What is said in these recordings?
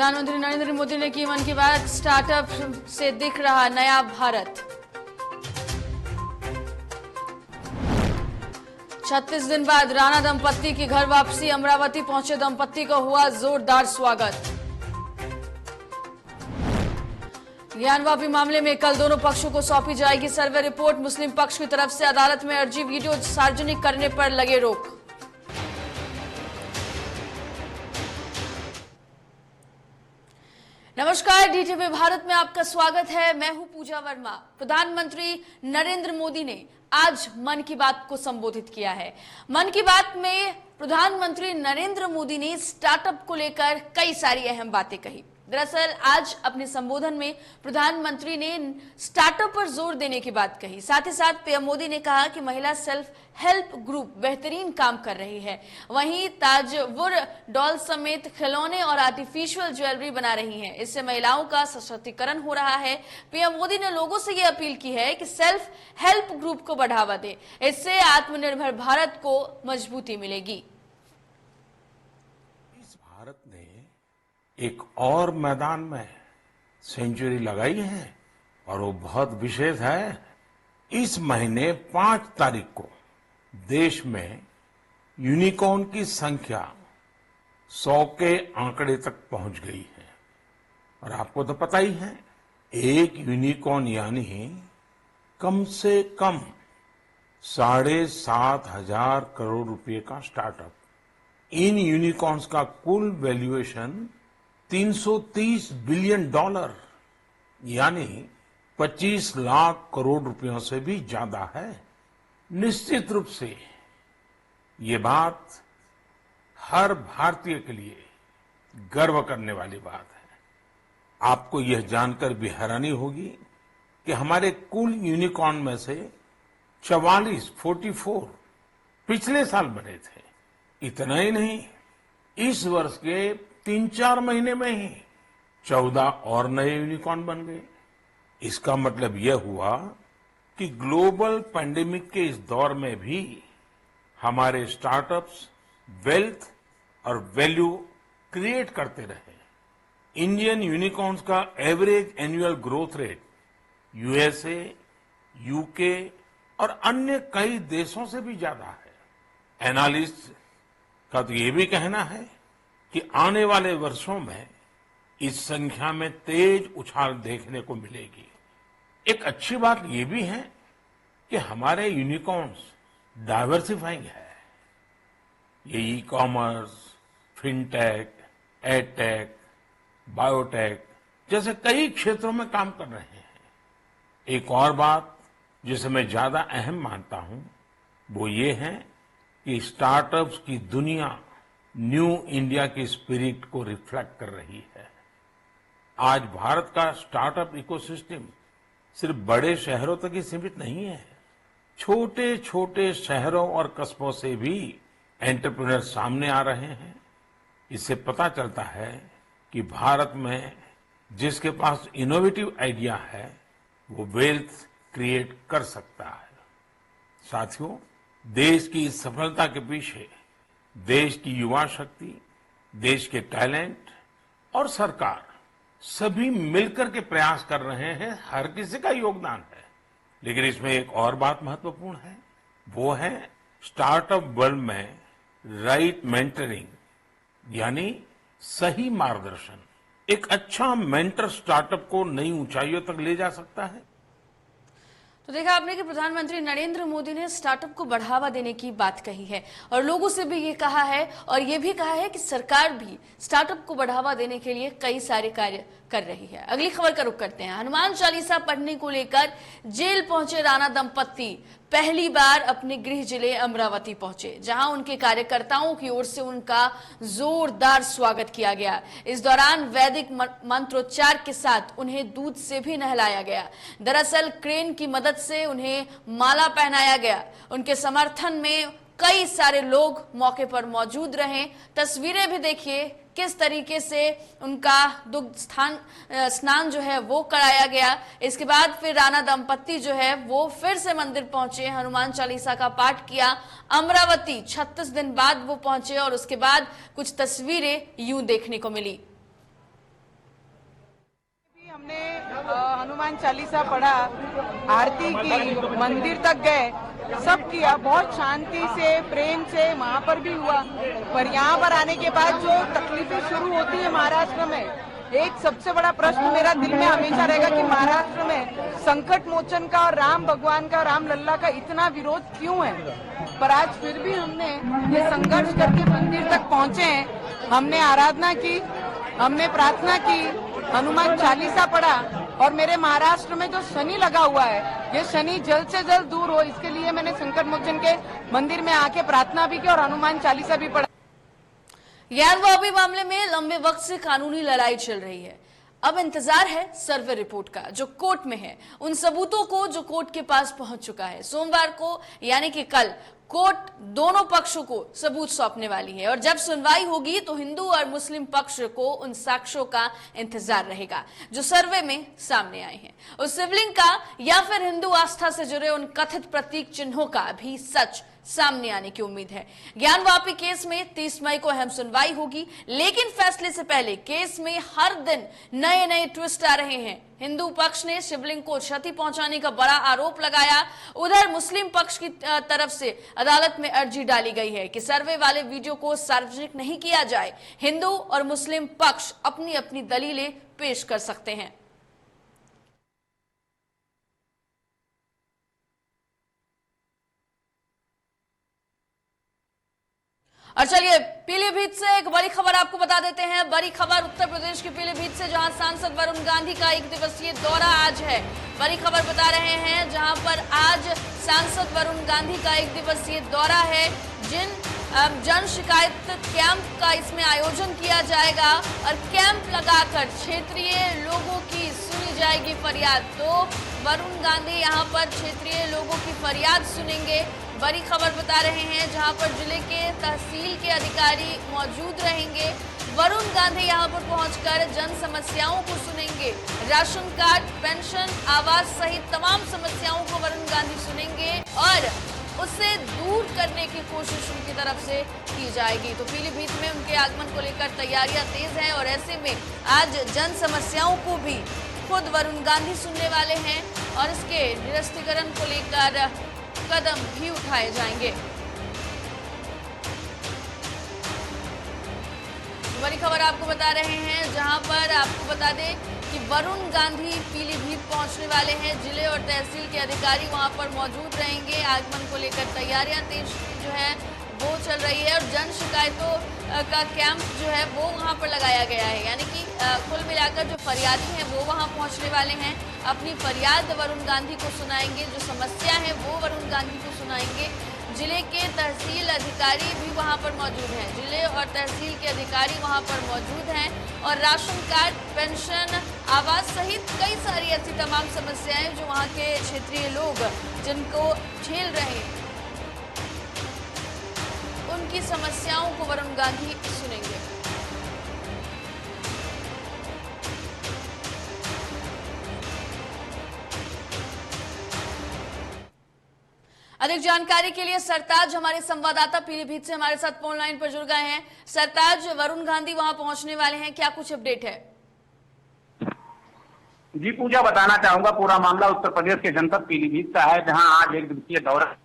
प्रधानमंत्री नरेंद्र मोदी ने की मन की बात, स्टार्टअप से दिख रहा नया भारत। 36 दिन बाद राणा दंपत्ति की घर वापसी, अमरावती पहुंचे दंपत्ति को हुआ जोरदार स्वागत। ज्ञानवापी मामले में कल दोनों पक्षों को सौंपी जाएगी सर्वे रिपोर्ट। मुस्लिम पक्ष की तरफ से अदालत में अर्जी वीडियो सार्वजनिक करने पर लगे रोक। नमस्कार, डीटीवी भारत में आपका स्वागत है। मैं हूं पूजा वर्मा। प्रधानमंत्री नरेंद्र मोदी ने आज मन की बात को संबोधित किया है। मन की बात में प्रधानमंत्री नरेंद्र मोदी ने स्टार्टअप को लेकर कई सारी अहम बातें कही। दरअसल आज अपने संबोधन में प्रधानमंत्री ने स्टार्टअप पर जोर देने की बात कही। साथ ही साथ पीएम मोदी ने कहा कि महिला सेल्फ हेल्प ग्रुप बेहतरीन काम कर रही है। वहीं ताजवुर डॉल समेत खिलौने और आर्टिफिशियल ज्वेलरी बना रही हैं। इससे महिलाओं का सशक्तिकरण हो रहा है। पीएम मोदी ने लोगों से यह अपील की है कि सेल्फ हेल्प ग्रुप को बढ़ावा दें। इससे आत्मनिर्भर भारत को मजबूती मिलेगी। इस भारत ने एक और मैदान में सेंचुरी लगाई है और वो बहुत विशेष है। इस महीने 5 तारीख को देश में यूनिकॉर्न की संख्या 100 के आंकड़े तक पहुंच गई है। और आपको तो पता ही है, एक यूनिकॉर्न यानी कम से कम 7,500 करोड़ रुपए का स्टार्टअप। इन यूनिकॉर्न्स का कुल वैल्यूएशन $330 बिलियन यानी 25 लाख करोड़ रुपयों से भी ज्यादा है। निश्चित रूप से ये बात हर भारतीय के लिए गर्व करने वाली बात है। आपको यह जानकर भी हैरानी होगी कि हमारे कुल यूनिकॉर्न में से 44 पिछले साल बने थे। इतना ही नहीं, इस वर्ष के 3-4 महीने में ही 14 और नए यूनिकॉर्न बन गए। इसका मतलब यह हुआ कि ग्लोबल पैंडेमिक के इस दौर में भी हमारे स्टार्टअप्स वेल्थ और वैल्यू क्रिएट करते रहे। इंडियन यूनिकॉर्न्स का average annual growth rate USA, UK और अन्य कई देशों से भी ज्यादा है। एनालिस्ट का तो ये भी कहना है कि आने वाले वर्षों में इस संख्या में तेज उछाल देखने को मिलेगी। एक अच्छी बात यह भी है कि हमारे यूनिकॉर्न्स डाइवर्सिफाइंग है। ये e commerce, fintech, edtech, biotech जैसे कई क्षेत्रों में काम कर रहे हैं। एक और बात जिसे मैं ज्यादा अहम मानता हूं वो ये है कि स्टार्टअप्स की दुनिया न्यू इंडिया की स्पिरिट को रिफ्लेक्ट कर रही है। आज भारत का स्टार्टअप इकोसिस्टम सिर्फ बड़े शहरों तक ही सीमित नहीं है। छोटे छोटे शहरों और कस्बों से भी एंटरप्रेन्योर सामने आ रहे हैं। इससे पता चलता है कि भारत में जिसके पास इनोवेटिव आइडिया है वो वेल्थ क्रिएट कर सकता है। साथियों, देश की इस सफलता के पीछे देश की युवा शक्ति, देश के टैलेंट और सरकार सभी मिलकर के प्रयास कर रहे हैं। हर किसी का योगदान है। लेकिन इसमें एक और बात महत्वपूर्ण है, वो है स्टार्टअप वर्ल्ड में राइट मेंटरिंग यानी सही मार्गदर्शन। एक अच्छा मेंटर स्टार्टअप को नई ऊंचाइयों तक ले जा सकता है। तो देखा आपने कि प्रधानमंत्री नरेंद्र मोदी ने स्टार्टअप को बढ़ावा देने की बात कही है और लोगों से भी ये कहा है और ये भी कहा है कि सरकार भी स्टार्टअप को बढ़ावा देने के लिए कई सारे कार्य कर रही है। अगली खबर का रुख करते हैं। हनुमान चालीसा पढ़ने को लेकर जेल पहुंचे राणा दंपत्ति पहली बार अपने गृह जिले अमरावती पहुंचे, जहां उनके कार्यकर्ताओं की ओर से उनका जोरदार स्वागत किया गया। इस दौरान वैदिक मंत्रोच्चार के साथ उन्हें दूध से भी नहलाया गया। दरअसल क्रेन की मदद से उन्हें माला पहनाया गया। उनके समर्थन में कई सारे लोग मौके पर मौजूद रहे। तस्वीरें भी देखिए किस तरीके से उनका दुग्ध स्नान जो है वो कराया गया। इसके बाद फिर राणा दंपत्ति जो है वो फिर से मंदिर पहुंचे, हनुमान चालीसा का पाठ किया। अमरावती 36 दिन बाद वो पहुंचे और उसके बाद कुछ तस्वीरें यूं देखने को मिली। हनुमान चालीसा पढ़ा, आरती की, मंदिर तक गए, सब किया, बहुत शांति से, प्रेम से वहाँ पर भी हुआ। पर यहाँ पर आने के बाद जो तकलीफें शुरू होती है महाराष्ट्र में, एक सबसे बड़ा प्रश्न मेरा दिल में हमेशा रहेगा कि महाराष्ट्र में संकट मोचन का और राम भगवान का, राम लल्ला का इतना विरोध क्यों है। पर आज फिर भी हमने ये संघर्ष करके मंदिर तक पहुंचे हैं, हमने आराधना की, हमने प्रार्थना की, हनुमान चालीसा पढ़ा और मेरे महाराष्ट्र में जो शनि लगा हुआ है, ये शनि जल्द से जल्द दूर हो, इसके लिए मैंने संकट मोचन के मंदिर में आके प्रार्थना भी की और हनुमान चालीसा भी पढ़ा। ज्ञानवापी मामले में लंबे वक्त से कानूनी लड़ाई चल रही है। अब इंतजार है सर्वे रिपोर्ट का जो कोर्ट में है, उन सबूतों को जो कोर्ट के पास पहुंच चुका है। सोमवार को यानी कि कल कोर्ट दोनों पक्षों को सबूत सौंपने वाली है और जब सुनवाई होगी तो हिंदू और मुस्लिम पक्ष को उन साक्ष्यों का इंतजार रहेगा जो सर्वे में सामने आए हैं। उस शिवलिंग का या फिर हिंदू आस्था से जुड़े उन कथित प्रतीक चिन्हों का भी सच सामने आने की उम्मीद है। ज्ञानवापी केस में 30 मई को अहम सुनवाई होगी, लेकिन फैसले से पहले केस में हर दिन नए नए ट्विस्ट आ रहे हैं। हिंदू पक्ष ने शिवलिंग को क्षति पहुंचाने का बड़ा आरोप लगाया, उधर मुस्लिम पक्ष की तरफ से अदालत में अर्जी डाली गई है कि सर्वे वाले वीडियो को सार्वजनिक नहीं किया जाए। हिंदू और मुस्लिम पक्ष अपनी अपनी दलीलें पेश कर सकते हैं। और चलिए पीलीभीत से एक बड़ी खबर आपको बता देते हैं। बड़ी खबर उत्तर प्रदेश के पीलीभीत से, जहां सांसद वरुण गांधी का 1 दिवसीय दौरा आज है। बड़ी खबर बता रहे हैं जहां पर आज सांसद वरुण गांधी का 1 दिवसीय दौरा है। जिन जन शिकायत कैंप का इसमें आयोजन किया जाएगा और कैंप लगाकर क्षेत्रीय लोगों की सुनी जाएगी फरियाद। तो वरुण गांधी यहां पर क्षेत्रीय लोगों की फरियाद सुनेंगे। बड़ी खबर बता रहे हैं जहां पर जिले के तहसील के अधिकारी मौजूद रहेंगे। वरुण गांधी यहां पर पहुंचकर जन समस्याओं को सुनेंगे। राशन कार्ड, पेंशन, आवास सहित तमाम समस्याओं को वरुण गांधी सुनेंगे और उससे दूर करने की कोशिश उनकी तरफ से की जाएगी। तो पीलीभीत में उनके आगमन को लेकर तैयारियां तेज हैं और ऐसे में आज जन समस्याओं को भी खुद वरुण गांधी सुनने वाले हैं और इसके निरस्तीकरण को लेकर कदम भी उठाए जाएंगे। बड़ी खबर आपको बता रहे हैं जहां पर आपको बता दें कि वरुण गांधी पीलीभीत पहुंचने वाले हैं। जिले और तहसील के अधिकारी वहां पर मौजूद रहेंगे। आगमन को लेकर तैयारियां तेज जो है वो चल रही है और जन शिकायतों का कैंप जो है वो वहां पर लगाया गया है। यानी कि कुल मिलाकर जो फरियादी हैं वो वहां पहुंचने वाले हैं, अपनी फरियाद वरुण गांधी को सुनाएंगे, जो समस्या है वो वरुण गांधी को सुनाएंगे। जिले के तहसील अधिकारी भी वहां पर मौजूद हैं, जिले और तहसील के अधिकारी वहां पर मौजूद हैं और राशन कार्ड, पेंशन, आवास सहित कई सारी ऐसी तमाम समस्याएं जो वहां के क्षेत्रीय लोग जिनको झेल रहे हैं, उनकी समस्याओं को वरुण गांधी सुनेंगे। अधिक जानकारी के लिए सरताज हमारे संवाददाता पीलीभीत से हमारे साथ फोन लाइन पर जुड़ गए हैं। सरताज, वरुण गांधी वहां पहुंचने वाले हैं, क्या कुछ अपडेट है? जी पूजा, बताना चाहूंगा पूरा मामला उत्तर प्रदेश के जनपद पीलीभीत का है, जहां आज 1 दिवसीय दौरा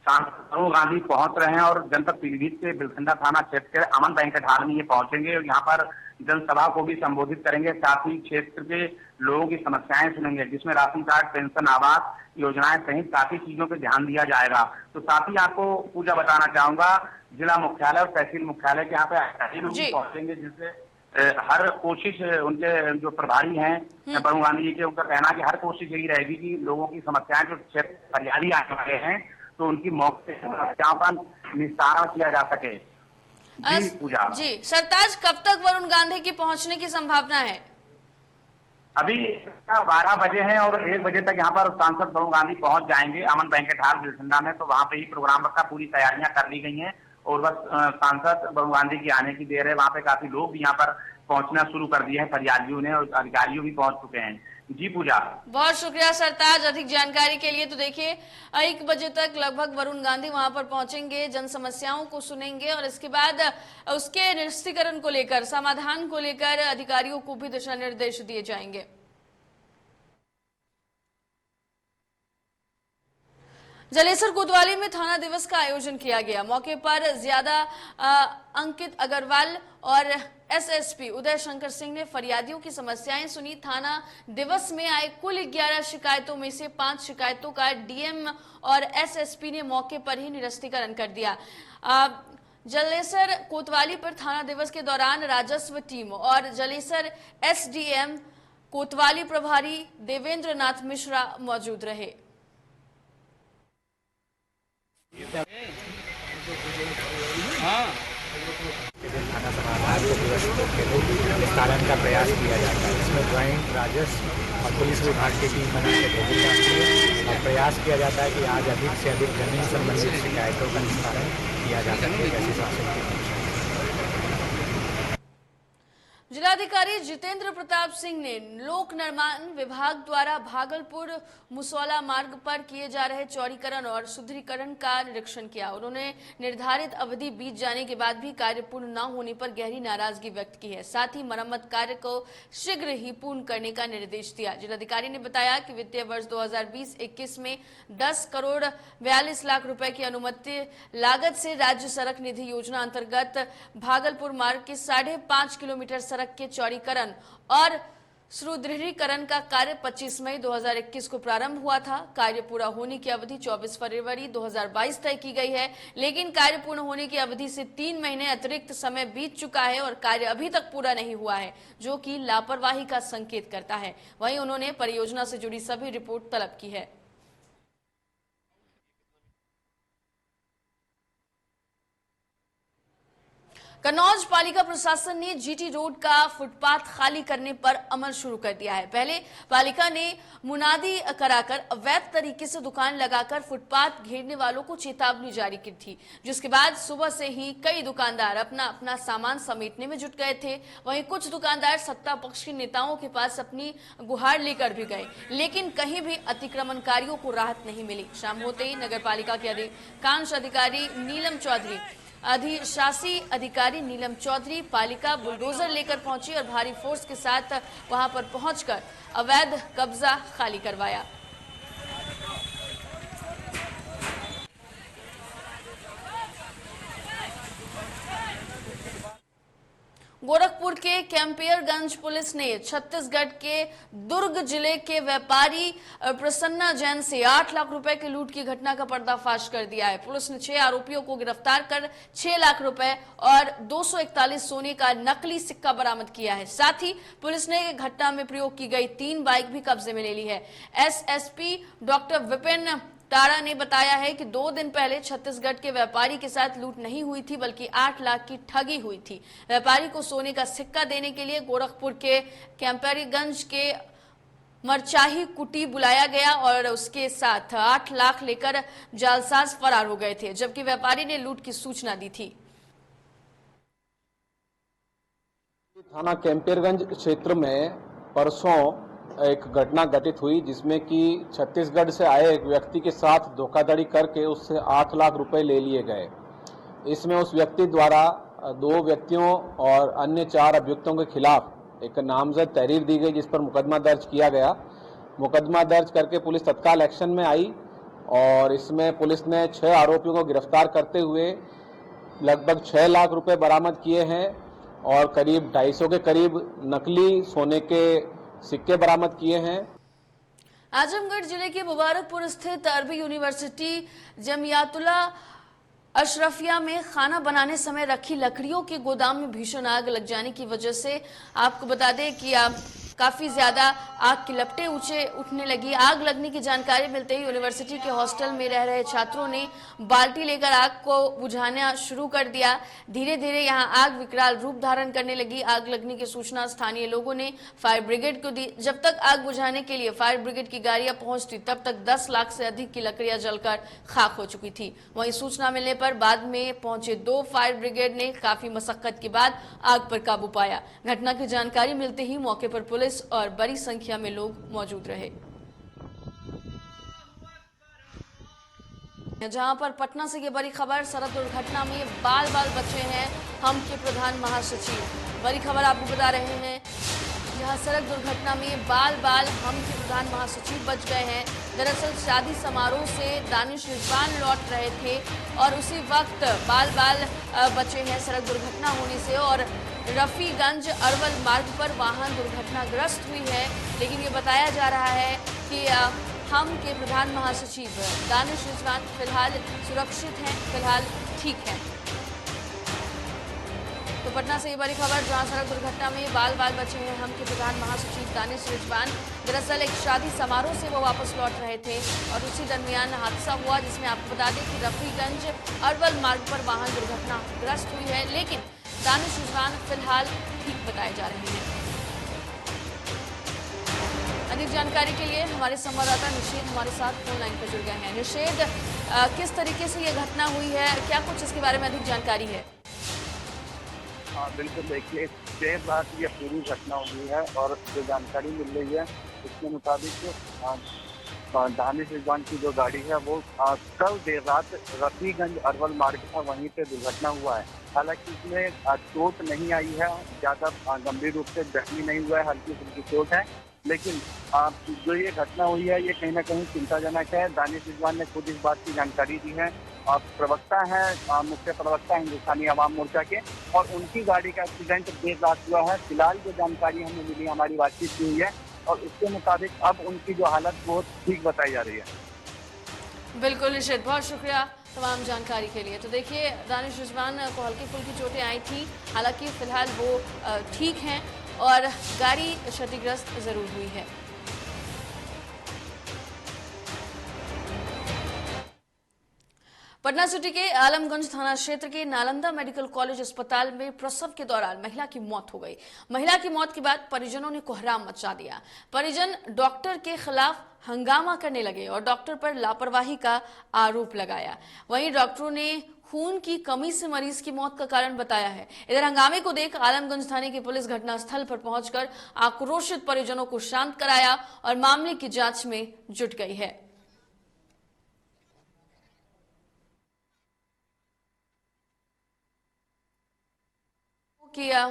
सांसद वरुण गांधी पहुंच रहे हैं और जनपद पीलीभीत के बिलखंडा थाना क्षेत्र के अमन बैंकेट हॉल में ये पहुंचेंगे और यहाँ पर जनसभा को भी संबोधित करेंगे। साथ ही क्षेत्र के लोगों की समस्याएं सुनेंगे, जिसमें राशन कार्ड, पेंशन, आवास योजनाएं सहित काफी चीजों पे ध्यान दिया जाएगा। तो साथ ही आपको पूजा बताना चाहूंगा, जिला मुख्यालय और तहसील मुख्यालय के यहाँ पे अधिकारी लोग पहुंचेंगे, जिससे हर कोशिश उनके जो प्रभारी हैं वरुण गांधी जी के, उनका कहना कि हर कोशिश यही रहेगी कि लोगों की समस्याएं जो फरियादी आने वाले हैं तो उनकी मौके से समस्याओं का निस्तारण किया जा सके। जी पूजा। जी सरताज, कब तक वरुण गांधी की पहुंचने की संभावना है? अभी 12 बजे हैं और 1 बजे तक यहाँ पर सांसद वरुण गांधी पहुंच जाएंगे अमन बैंकेट हॉल बिलखंडा में। तो वहाँ पे ही प्रोग्राम रखा, पूरी तैयारियां कर ली गई हैं और बस सांसद वरुण गांधी की आने की देर है। वहाँ पे काफी लोग भी यहाँ पर पहुंचना शुरू कर दिए हैं, फरियादियों ने, और अधिकारियों भी पहुंच चुके हैं। जी पूजा, बहुत शुक्रिया सरताज अधिक जानकारी के लिए। तो देखिए 1 बजे तक लगभग वरुण गांधी वहां पर पहुंचेंगे, जन समस्याओं को सुनेंगे और इसके बाद उसके निरस्तीकरण को लेकर, समाधान को लेकर अधिकारियों को भी दिशा निर्देश दिए जाएंगे। जलेसर कोतवाली में थाना दिवस का आयोजन किया गया। मौके पर ज्यादा अंकित अग्रवाल और एसएसपी उदय शंकर सिंह ने फरियादियों की समस्याएं सुनी। थाना दिवस में आए कुल 11 शिकायतों में से 5 शिकायतों का डीएम और एसएसपी ने मौके पर ही निरस्तीकरण कर दिया। जलेसर कोतवाली पर थाना दिवस के दौरान राजस्व टीम और जलेसर एसडीएम कोतवाली प्रभारी देवेंद्र नाथ मिश्रा मौजूद रहे। थाना समाधान को निस्तारण का प्रयास किया जाता है। इसमें ज्वाइंट राजस्व और पुलिस विभाग की टीम बना के भेजी जाती है और प्रयास किया जाता है कि आज अधिक से अधिक जमीन संबंधित शिकायतों का निस्तारण किया जा सके। जैसे शासन की जिलाधिकारी जितेंद्र प्रताप सिंह ने लोक निर्माण विभाग द्वारा भागलपुर मुसौला मार्ग पर किए जा रहे चौड़ीकरण और सुदृढ़ीकरण का निरीक्षण किया। उन्होंने निर्धारित अवधि बीत जाने के बाद भी कार्य पूर्ण न होने पर गहरी नाराजगी व्यक्त की है। साथ ही मरम्मत कार्य को शीघ्र ही पूर्ण करने का निर्देश दिया। जिलाधिकारी ने बताया कि वित्तीय वर्ष 2020-21 में 10 करोड़ 42 लाख रुपए की अनुमति लागत से राज्य सड़क निधि योजना अंतर्गत भागलपुर मार्ग के 5.5 किलोमीटर सड़क के चौड़ीकरण और सुदृढ़ीकरण का कार्य 25 मई 2021 को प्रारंभ हुआ था। कार्य पूरा होने की अवधि 24 फरवरी 2022 तय की गई है, लेकिन कार्य पूर्ण होने की अवधि से 3 महीने अतिरिक्त समय बीत चुका है और कार्य अभी तक पूरा नहीं हुआ है, जो कि लापरवाही का संकेत करता है। वहीं उन्होंने परियोजना से जुड़ी सभी रिपोर्ट तलब की है। कन्नौज पालिका प्रशासन ने जीटी रोड का फुटपाथ खाली करने पर अमल शुरू कर दिया है। पहले पालिका ने मुनादी कराकर अवैध तरीके से दुकान लगाकर फुटपाथ घेरने वालों को चेतावनी जारी की थी, जिसके बाद सुबह से ही कई दुकानदार अपना अपना सामान समेटने में जुट गए थे। वहीं कुछ दुकानदार सत्ता पक्ष के नेताओं के पास अपनी गुहार लेकर भी गए, लेकिन कहीं भी अतिक्रमणकारियों को राहत नहीं मिली। शाम होते ही नगर पालिका के अधिकांश अधिकारी नीलम चौधरी अधिशासी अधिकारी नीलम चौधरी पालिका बुलडोजर लेकर पहुंची और भारी फोर्स के साथ वहां पर पहुंचकर अवैध कब्जा खाली करवाया। गोरखपुर के कैंपियरगंज पुलिस ने छत्तीसगढ़ के दुर्ग जिले के व्यापारी प्रसन्ना जैन से 8 लाख रुपए के लूट की घटना का पर्दाफाश कर दिया है। पुलिस ने 6 आरोपियों को गिरफ्तार कर 6 लाख रुपए और 241 सोने का नकली सिक्का बरामद किया है। साथ ही पुलिस ने घटना में प्रयोग की गई 3 बाइक भी कब्जे में ले ली है। एसएसपी डॉक्टर विपिन तारा ने बताया है कि 2 दिन पहले छत्तीसगढ़ के व्यापारी के साथ लूट नहीं हुई थी, बल्कि 8 लाख की ठगी हुई थी। व्यापारी को सोने का सिक्का देने के लिए गोरखपुर के कैंपियरगंज के मरचाही कुटी बुलाया गया और उसके साथ 8 लाख लेकर जालसाज फरार हो गए थे, जबकि व्यापारी ने लूट की सूचना दी थी। थाना कैंपियरगंज क्षेत्र में परसों एक घटना घटित हुई, जिसमें कि छत्तीसगढ़ से आए एक व्यक्ति के साथ धोखाधड़ी करके उससे 8 लाख रुपए ले लिए गए। इसमें उस व्यक्ति द्वारा 2 व्यक्तियों और अन्य 4 अभियुक्तों के खिलाफ एक नामजद तहरीर दी गई, जिस पर मुकदमा दर्ज किया गया। मुकदमा दर्ज करके पुलिस तत्काल एक्शन में आई और इसमें पुलिस ने 6 आरोपियों को गिरफ्तार करते हुए लगभग 6 लाख रुपए बरामद किए हैं और करीब 250 के करीब नकली सोने के सिक्के बरामद किए हैं। आजमगढ़ जिले के मुबारकपुर स्थित अरबी यूनिवर्सिटी जमियातुल्ला अशरफिया में खाना बनाने समय रखी लकड़ियों के गोदाम में भीषण आग लग जाने की वजह से आपको बता दें कि काफी ज्यादा आग की लपटें उठने लगी। आग लगने की जानकारी मिलते ही यूनिवर्सिटी के हॉस्टल में रह रहे छात्रों ने बाल्टी लेकर आग को बुझाना शुरू कर दिया। धीरे धीरे यहां आग विकराल रूप धारण करने लगी। आग लगने की सूचना स्थानीय लोगों ने फायर ब्रिगेड को दी। जब तक आग बुझाने के लिए फायर ब्रिगेड की गाड़ियां पहुंचती, तब तक 10 लाख से अधिक की लकड़ियां जलकर खाक हो चुकी थी। वहीं सूचना मिलने पर बाद में पहुंचे 2 फायर ब्रिगेड ने काफी मशक्कत के बाद आग पर काबू पाया। घटना की जानकारी मिलते ही मौके पर पुलिस और बड़ी संख्या में लोग मौजूद रहे। जहां पर पटना से ये बड़ी खबर, सड़क दुर्घटना में बाल बचे हैं हम के प्रधान महासचिव। बड़ी खबर आपको बता रहे हैं, जहां सड़क दुर्घटना में बाल बाल हम के प्रधान महासचिव बच गए हैं। दरअसल शादी समारोह से दानिश रिजवान लौट रहे थे और उसी वक्त बाल बाल बचे हैं सड़क दुर्घटना होने से। और रफीगंज अरवल मार्ग पर वाहन दुर्घटनाग्रस्त हुई है, लेकिन ये बताया जा रहा है कि हम के प्रधान महासचिव दानिश रिजवान फिलहाल सुरक्षित हैं, फिलहाल ठीक हैं। तो पटना से ये बड़ी खबर, जहां सड़क दुर्घटना में बाल बाल बचे हैं हम के प्रधान महासचिव दानिश रिजवान। दरअसल एक शादी समारोह से वो वापस लौट रहे थे और उसी दरमियान हादसा हुआ, जिसमें आपको बता दें कि रफीगंज अरवल मार्ग पर वाहन दुर्घटनाग्रस्त हुई है, लेकिन दानिश रिजवान फिलहाल ठीक बताए जा रहे हैं। अधिक जानकारी के लिए हमारे संवाददाता निषेध हमारे साथ फोन लाइन पर जुड़ गए हैं। निषेध, किस तरीके से ये घटना हुई है, क्या कुछ इसके बारे में अधिक जानकारी है? बिल्कुल, देखिए देर रात ये पूरी घटना हुई है और जो जानकारी मिल रही है उसके मुताबिक दानिश रिजवान की जो गाड़ी है वो कल देर रात रफीगंज अरवल मार्ग था, वहीं पे दुर्घटना हुआ है। हालांकि इसमें चोट नहीं आई है, ज़्यादा गंभीर रूप से जख्मी नहीं हुआ है, हल्की फुल्की चोट है, लेकिन जो ये घटना हुई है ये कहीं ना कहीं चिंताजनक है। दानिश रिजवान ने खुद इस बात की जानकारी दी है। प्रवक्ता है, मुख्य प्रवक्ता हिंदुस्तानी अवाम मोर्चा के, और उनकी गाड़ी का एक्सीडेंट देर रात हुआ है। फिलहाल जो जानकारी हमें मिली, हमारी बातचीत की हुई है और उसके मुताबिक अब उनकी जो हालत वो ठीक बताई जा रही है। बिल्कुल निषेध, बहुत शुक्रिया तमाम जानकारी के लिए। तो देखिए, दानिश रिजवान को हल्की फुल्की चोटें आई थी, हालांकि फिलहाल वो ठीक हैं और गाड़ी क्षतिग्रस्त जरूर हुई है। पटना सिटी के आलमगंज थाना क्षेत्र के नालंदा मेडिकल कॉलेज अस्पताल में प्रसव के दौरान महिला की मौत हो गई। महिला की मौत के बाद परिजनों ने कोहराम मचा दिया। परिजन डॉक्टर के खिलाफ हंगामा करने लगे और डॉक्टर पर लापरवाही का आरोप लगाया। वहीं डॉक्टरों ने खून की कमी से मरीज की मौत का कारण बताया है। इधर हंगामे को देख आलमगंज थाने की पुलिस घटनास्थल पर पहुंचकर आक्रोशित परिजनों को शांत कराया और मामले की जांच में जुट गई है। किया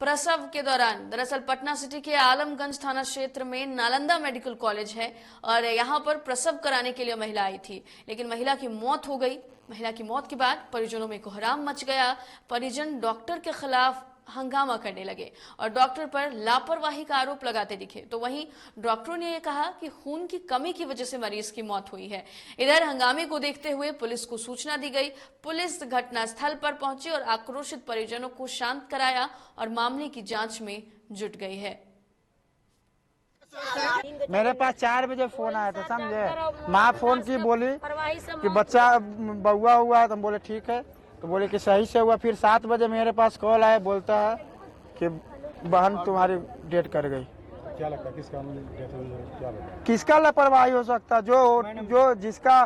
प्रसव के दौरान दरअसल पटना सिटी के आलमगंज थाना क्षेत्र में नालंदा मेडिकल कॉलेज है और यहां पर प्रसव कराने के लिए महिला आई थी, लेकिन महिला की मौत हो गई। महिला की मौत के बाद परिजनों में कोहराम मच गया। परिजन डॉक्टर के खिलाफ हंगामा करने लगे और डॉक्टर पर लापरवाही का आरोप लगाते दिखे। तो वहीं डॉक्टरों ने यह कहा कि खून की कमी की वजह से मरीज की मौत हुई है। इधर हंगामे को देखते हुए पुलिस को सूचना दी गई। पुलिस घटनास्थल पर पहुंची और आक्रोशित परिजनों को शांत कराया और मामले की जांच में जुट गई है। मेरे पास 4 बजे फोन आया था, समझे। माँ फोन की, बोली कि बच्चा बउआ हुआ है, तो हम बोले ठीक है, तो बोले कि सही से हुआ। फिर 7 बजे मेरे पास कॉल आया, बोलता है कि बहन तुम्हारी डेथ कर गई। क्या लगता है किसका डेथ हुई है, क्या लगता है? किसका लापरवाही हो सकता? जो जिसका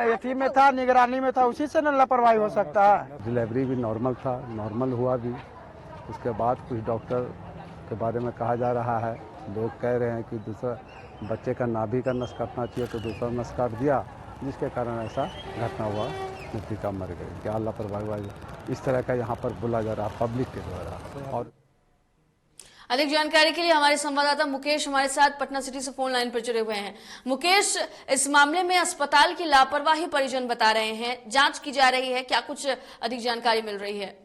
एथी में था, निगरानी में था, उसी से न लापरवाही हो सकता है। डिलीवरी भी नॉर्मल था, नॉर्मल हुआ भी। उसके बाद कुछ डॉक्टर के बारे में कहा जा रहा है, लोग कह रहे हैं कि दूसरा बच्चे का नाभि का नस काटना चाहिए, तो दूसरा नस काट दिया, जिसके कारण ऐसा घटना हुआ, मृतिका मर गई। क्या लापरवाही इस तरह का यहाँ पर बोला जा रहा पब्लिक के द्वारा। और अधिक जानकारी के लिए हमारे संवाददाता मुकेश हमारे साथ पटना सिटी से फोन लाइन पर जुड़े हुए हैं। मुकेश, इस मामले में अस्पताल की लापरवाही परिजन बता रहे हैं, जांच की जा रही है, क्या कुछ अधिक जानकारी मिल रही है?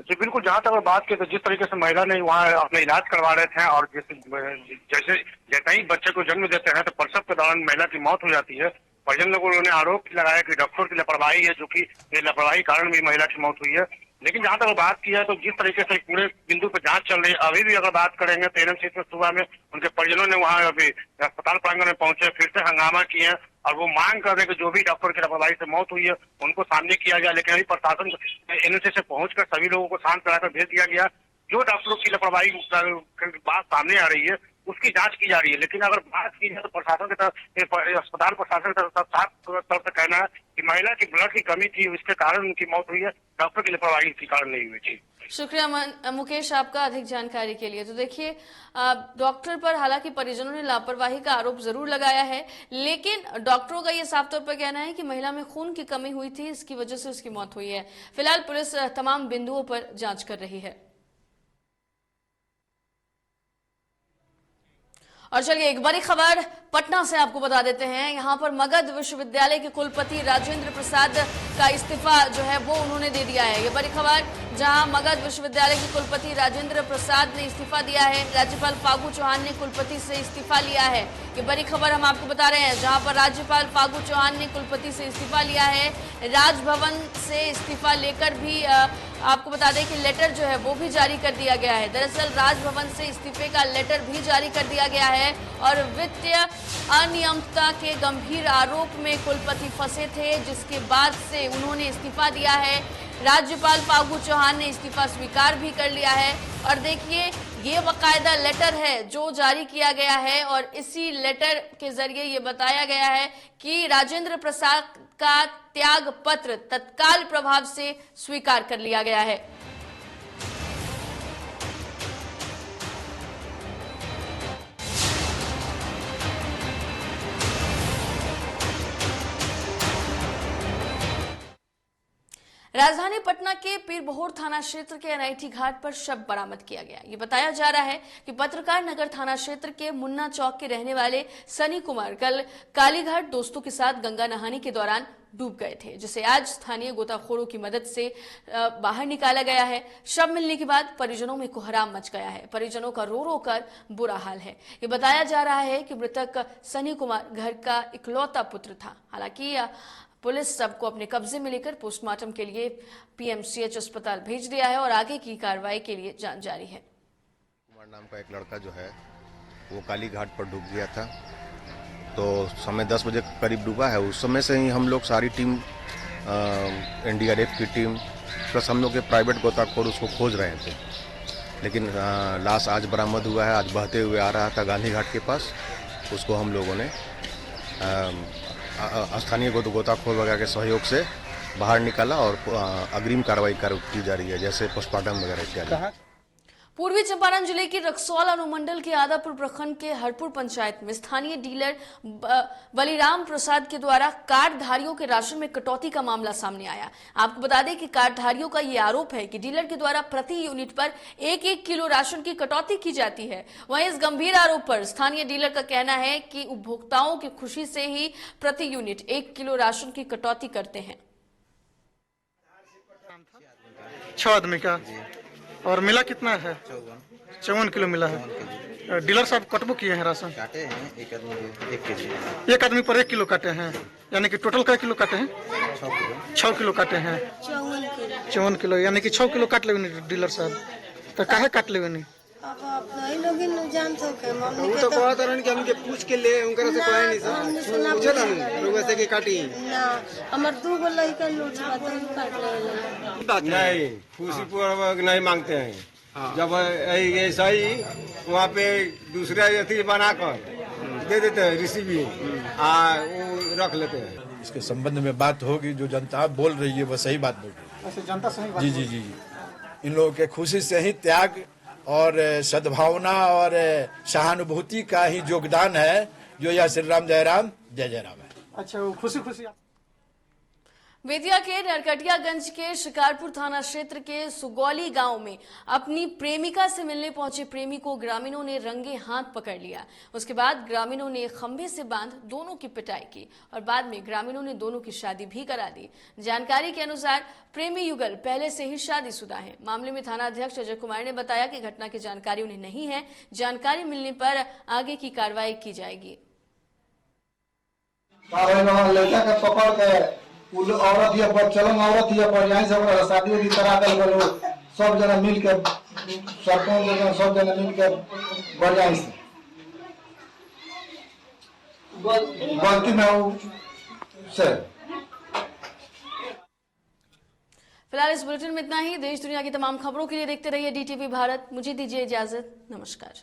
जी बिल्कुल, जहाँ तक बात की तो जिस तरीके से महिला ने वहाँ अपना इलाज करवा रहे थे और जैसे ही बच्चे को जन्म देते हैं तो प्रसव के दौरान महिला की मौत हो जाती है। परिजन लोगों ने आरोप लगाया कि डॉक्टर की लापरवाही है, जो कि लापरवाही कारण भी महिला की मौत हुई है। लेकिन जहाँ तक बात की है तो जिस तरीके से पूरे बिंदु पर जांच चल रही है, अभी भी अगर बात करेंगे तो एनएमसीएच में सुबह में उनके परिजनों ने वहाँ अभी अस्पताल प्रांगण में पहुंचे, फिर से हंगामा किए हैं और वो मांग कर रहे हैं कि जो भी डॉक्टर की लापरवाही से मौत हुई है उनको सामने किया जाए। लेकिन अभी प्रशासन एनएमसीएच से पहुंचकर सभी लोगों को शांत कराकर भेज दिया गया। जो डॉक्टरों की लापरवाही बात सामने आ रही है उसकी जांच की जा रही है। लेकिन अगर बात की जाए तो प्रशासन की तरफ, अस्पताल प्रशासन की तरफ साफ तौर से कहना है कि महिला की ब्लड की कमी थी, इसके कारण उनकी मौत हुई है, डॉक्टर की लापरवाही के कारण नहीं हुई थी। शुक्रिया मुकेश आपका अधिक जानकारी के लिए। तो देखिए, डॉक्टर पर हालांकि परिजनों ने लापरवाही का आरोप जरूर लगाया है, लेकिन डॉक्टरों का यह साफ तौर पर कहना है कि महिला में खून की कमी हुई थी, इसकी वजह से उसकी मौत हुई है। फिलहाल पुलिस तमाम बिंदुओं पर जांच कर रही है। क्या लगता है किसका डेथ हुई है, क्या लगता है? मुकेश, इस मामले में अस्पताल की लापरवाही परिजन बता रहे हैं, जांच की जा रही है, क्या कुछ अधिक जानकारी मिल रही है? जी, फिलहाल पुलिस तमाम बिंदुओं पर जांच कर रही है। और चलिए एक बड़ी खबर पटना से आपको बता देते हैं। यहाँ पर मगध विश्वविद्यालय के कुलपति राजेंद्र प्रसाद का इस्तीफा जो है वो उन्होंने दे दिया है। ये बड़ी खबर, जहां मगध विश्वविद्यालय के कुलपति राजेंद्र प्रसाद ने इस्तीफा दिया है। राज्यपाल फागू चौहान ने कुलपति से इस्तीफा लिया है। ये बड़ी खबर हम आपको बता रहे हैं, जहां पर राज्यपाल फागू चौहान ने कुलपति से इस्तीफा लिया है। राजभवन से इस्तीफा लेकर भी आपको बता दें कि लेटर जो है वो भी जारी कर दिया गया है। दरअसल राजभवन से इस्तीफे का लेटर भी जारी कर दिया गया है और वित्तीय अनियमितता के गंभीर आरोप में कुलपति फंसे थे, जिसके बाद से उन्होंने इस्तीफा दिया है। राज्यपाल फागू चौहान ने इस्तीफा स्वीकार भी कर लिया है और देखिए ये बाकायदा लेटर है जो जारी किया गया है और इसी लेटर के जरिए ये बताया गया है कि राजेंद्र प्रसाद का त्याग पत्र तत्काल प्रभाव से स्वीकार कर लिया गया है। राजधानी पटना के पीरबहोर थाना क्षेत्र के एनआईटी घाट पर शव बरामद किया गया। ये बताया जा रहा है कि पत्रकार नगर थाना क्षेत्र के मुन्ना चौक के रहने वाले सनी कुमार कल कालीघाट दोस्तों के साथ गंगा नहाने के दौरान डूब गए थे, जिसे आज स्थानीय गोताखोरों की मदद से बाहर निकाला गया है। शव मिलने के बाद परिजनों में कोहराम मच गया है। परिजनों का रो रो कर बुरा हाल है। ये बताया जा रहा है कि मृतक सनी कुमार घर का इकलौता पुत्र था। हालांकि पुलिस शव को अपने कब्जे में लेकर पोस्टमार्टम के लिए पीएमसीएच अस्पताल भेज दिया है और आगे की कार्रवाई के लिए जांच जारी है। कुमार नाम का एक लड़का जो है वो काली घाट पर डूब गया था, तो समय 10 बजे करीब डूबा है। उस समय से ही हम लोग सारी टीम, एनडीआरएफ की टीम प्लस हम लोग के प्राइवेट गोताखोर उसको खोज रहे थे, लेकिन लाश आज बरामद हुआ है। आज बहते हुए आ रहा था गांधी घाट के पास। उसको हम लोगों ने स्थानीय गोताखोर वगैरह के सहयोग से बाहर निकाला और अग्रिम कार्रवाई की जा रही है, जैसे पोस्टमार्टम वगैरह इत्यादि। पूर्वी चंपारण जिले के रक्सौल अनुमंडल के आदापुर प्रखंड के हरपुर पंचायत में स्थानीय डीलर बलिराम प्रसाद के द्वारा कार्डधारियों के राशन में कटौती का मामला सामने आया। आपको बता दें कि कार्डधारियों का ये आरोप है कि डीलर के द्वारा प्रति यूनिट पर 1-1 किलो राशन की कटौती की जाती है। वहीं इस गंभीर आरोप पर स्थानीय डीलर का कहना है कि उपभोक्ताओं की खुशी से ही प्रति यूनिट 1 किलो राशन की कटौती करते हैं। 6 आदमी का और मिला कितना है? 54 किलो मिला है। डीलर साहब कटबो किए हैं राशन? काटे हैं एक आदमी 1 केजी। एक आदमी पर 1 किलो काटे हैं, यानी कि टोटल क्या किलो काटे हैं? 6 किलो काटे हैं। 54 किलो यानी कि 6 किलो काट लेवे डीलर साहब। तो काहे काट लेवे नहीं? अब नहीं लोग जान सके मम्मी वो तो कहत रहन कि हमके पूछ के ले उनकरा से कोई नहीं सब पूछे ना लोग ऐसे के काटी ना। हमर 2 गो लड़का लूट बात काट ले नहीं खुशी पूर्वक नहीं मांगते हैं। जब ऐसा ही वहाँ पे दूसरा अथी बना कर दे देते हैं रिसीविंग, वो रख लेते हैं। इसके संबंध में बात होगी, जो जनता बोल रही है वो सही बात बोल रही है। जनता सही बात जी जी जी, इन लोगों के खुशी से ही त्याग और सद्भावना और सहानुभूति का ही योगदान है, जो यह श्री राम जय राम जय जय राम है। अच्छा, वो खुशी खुशी। बेतिया के नरकटियागंज के शिकारपुर थाना क्षेत्र के सुगौली गांव में अपनी प्रेमिका से मिलने पहुंचे प्रेमी को ग्रामीणों ने रंगे हाथ पकड़ लिया। उसके बाद ग्रामीणों ने खंभे से बांध दोनों की पिटाई की और बाद में ग्रामीणों ने दोनों की शादी भी करा दी। जानकारी के अनुसार प्रेमी युगल पहले से ही शादीशुदा है। मामले में थाना अध्यक्ष अजय कुमार ने बताया कि घटना की जानकारी उन्हें नहीं है। जानकारी मिलने पर आगे की कार्रवाई की जाएगी। औरत या पर चलन औरत या पर यहीं से शादी उदी करा दल गलो, सब जना मिल के सरपंच जन सब जना मिल के बढ़िया से गलती में से। फिलहाल इस बुलेटिन में इतना ही। देश दुनिया की तमाम खबरों के लिए देखते रहिए DTV भारत। मुझे दीजिए इजाजत। नमस्कार।